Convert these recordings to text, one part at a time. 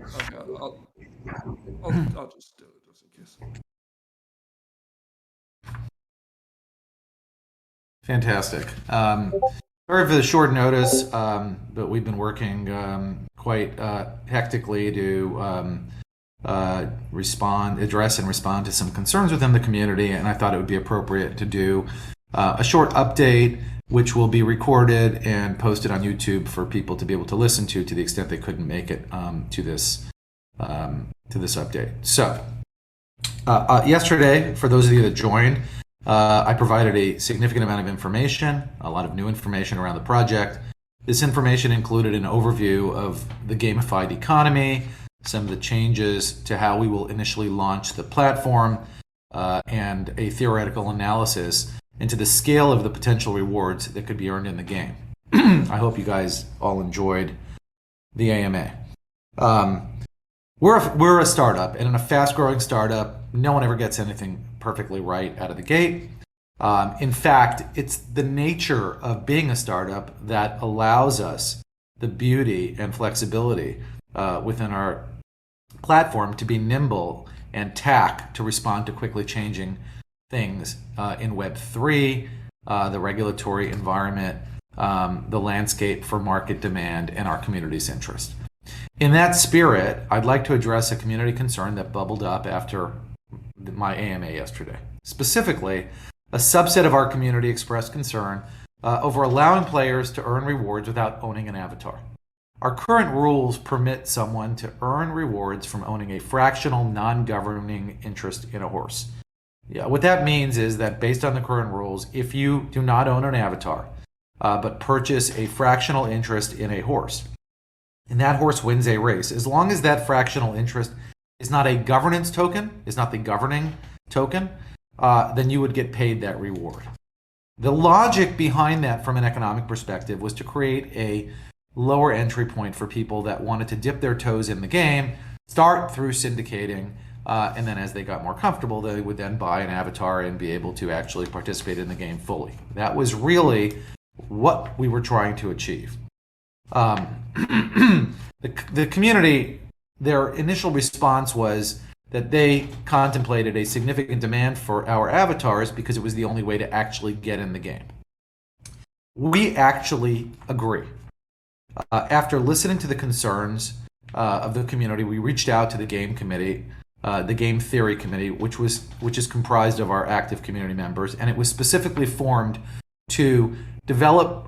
Okay, I'll just do it just in case. Fantastic. Sorry for the short notice, but we've been working quite hectically to address and respond to some concerns within the community, and I thought it would be appropriate to do a short update, which will be recorded and posted on YouTube for people to be able to listen to the extent they couldn't make it to this update. So, yesterday, for those of you that joined, I provided a significant amount of information, a lot of new information around the project. This information included an overview of the gamified economy, some of the changes to how we will initially launch the platform, and a theoretical analysis into the scale of the potential rewards that could be earned in the game. I hope you guys all enjoyed the AMA. We're a startup, and in a fast-growing startup, no one ever gets anything perfectly right out of the gate. In fact, it's the nature of being a startup that allows us the beauty and flexibility within our platform to be nimble and tack to respond to quickly changing things in Web3, the regulatory environment, the landscape for market demand, and our community's interest. In that spirit, I'd like to address a community concern that bubbled up after my AMA yesterday. Specifically, a subset of our community expressed concern over allowing players to earn rewards without owning an avatar. Our current rules permit someone to earn rewards from owning a fractional non-governing interest in a horse. Yeah, what that means is that based on the current rules, if you do not own an avatar, but purchase a fractional interest in a horse, and that horse wins a race, as long as that fractional interest is not a governance token, is not the governing token, then you would get paid that reward. The logic behind that from an economic perspective was to create a lower entry point for people that wanted to dip their toes in the game, start through syndicating, and then as they got more comfortable, they would then buy an avatar and be able to actually participate in the game fully. That was really what we were trying to achieve. The community, their initial response was that they contemplated a significant demand for our avatars because it was the only way to actually get in the game. We actually agree. After listening to the concerns of the community, we reached out to the game committee, the game theory committee, which is comprised of our active community members, and it was specifically formed to develop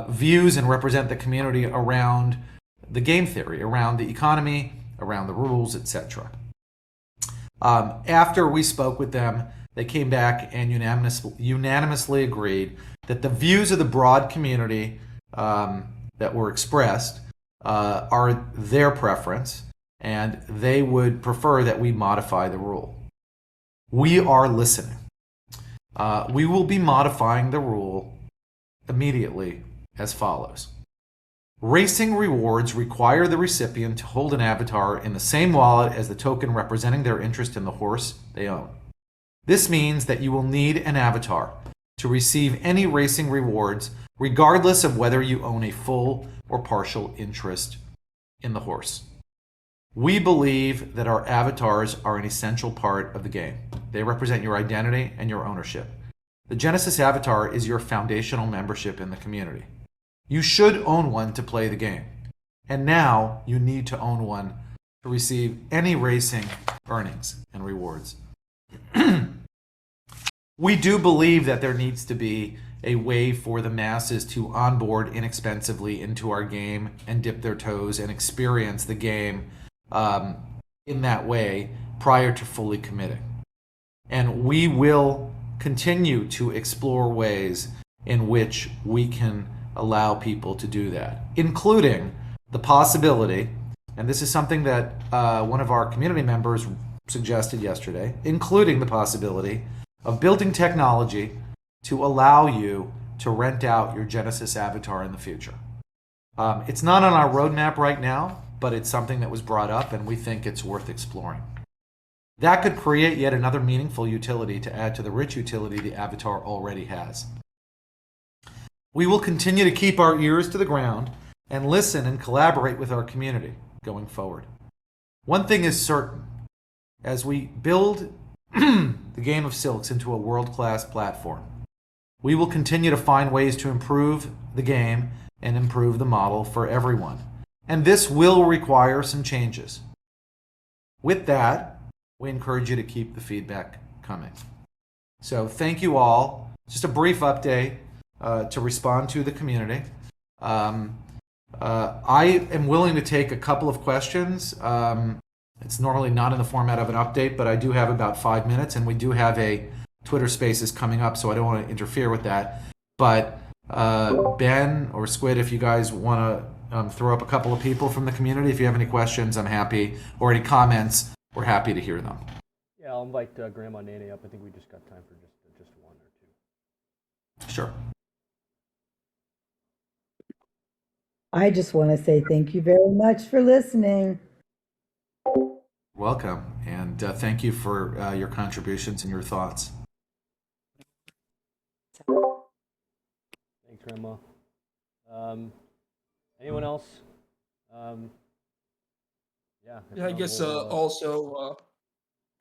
views and represent the community around the game theory, around the economy, around the rules, etc. After we spoke with them, they came back and unanimously agreed that the views of the broad community that were expressed are their preference, and they would prefer that we modify the rule. We are listening. We will be modifying the rule immediately as follows. Racing rewards require the recipient to hold an avatar in the same wallet as the token representing their interest in the horse they own. This means that you will need an avatar to receive any racing rewards, regardless of whether you own a full or partial interest in the horse. We believe that our avatars are an essential part of the game. They represent your identity and your ownership. The Genesis avatar is your foundational membership in the community. You should own one to play the game. And now you need to own one to receive any racing earnings and rewards. We do believe that there needs to be a way for the masses to onboard inexpensively into our game and dip their toes and experience the game in that way prior to fully committing. And we will continue to explore ways in which we can allow people to do that, including the possibility, and this is something that one of our community members suggested yesterday, including the possibility of building technology to allow you to rent out your Genesis avatar in the future. It's not on our roadmap right now, but it's something that was brought up and we think it's worth exploring. That could create yet another meaningful utility to add to the rich utility the avatar already has. We will continue to keep our ears to the ground and listen and collaborate with our community going forward. One thing is certain: as we build the game of Silks into a world-class platform, we will continue to find ways to improve the game and improve the model for everyone. And this will require some changes. With that, we encourage you to keep the feedback coming. So thank you all. Just a brief update to respond to the community. I am willing to take a couple of questions. It's normally not in the format of an update, but I do have about 5 minutes, and we do have a Twitter Spaces coming up, so I don't want to interfere with that. But Ben or Squid, if you guys want to throw up a couple of people from the community, if you have any questions, I'm happy, or any comments, we're happy to hear them. Yeah, I'll invite Grandma Nene up. I think we just got time for just one or two. Sure. I just want to say thank you very much for listening. Welcome, and thank you for your contributions and your thoughts. Thanks, Grandma. Anyone else? Yeah. Yeah, I guess also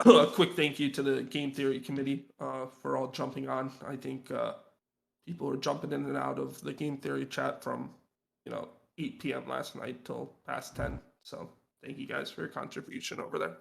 a quick thank you to the Game Theory Committee for all jumping on. I think people are jumping in and out of the Game Theory chat from 8 p.m. last night till past 10. So thank you guys for your contribution over there.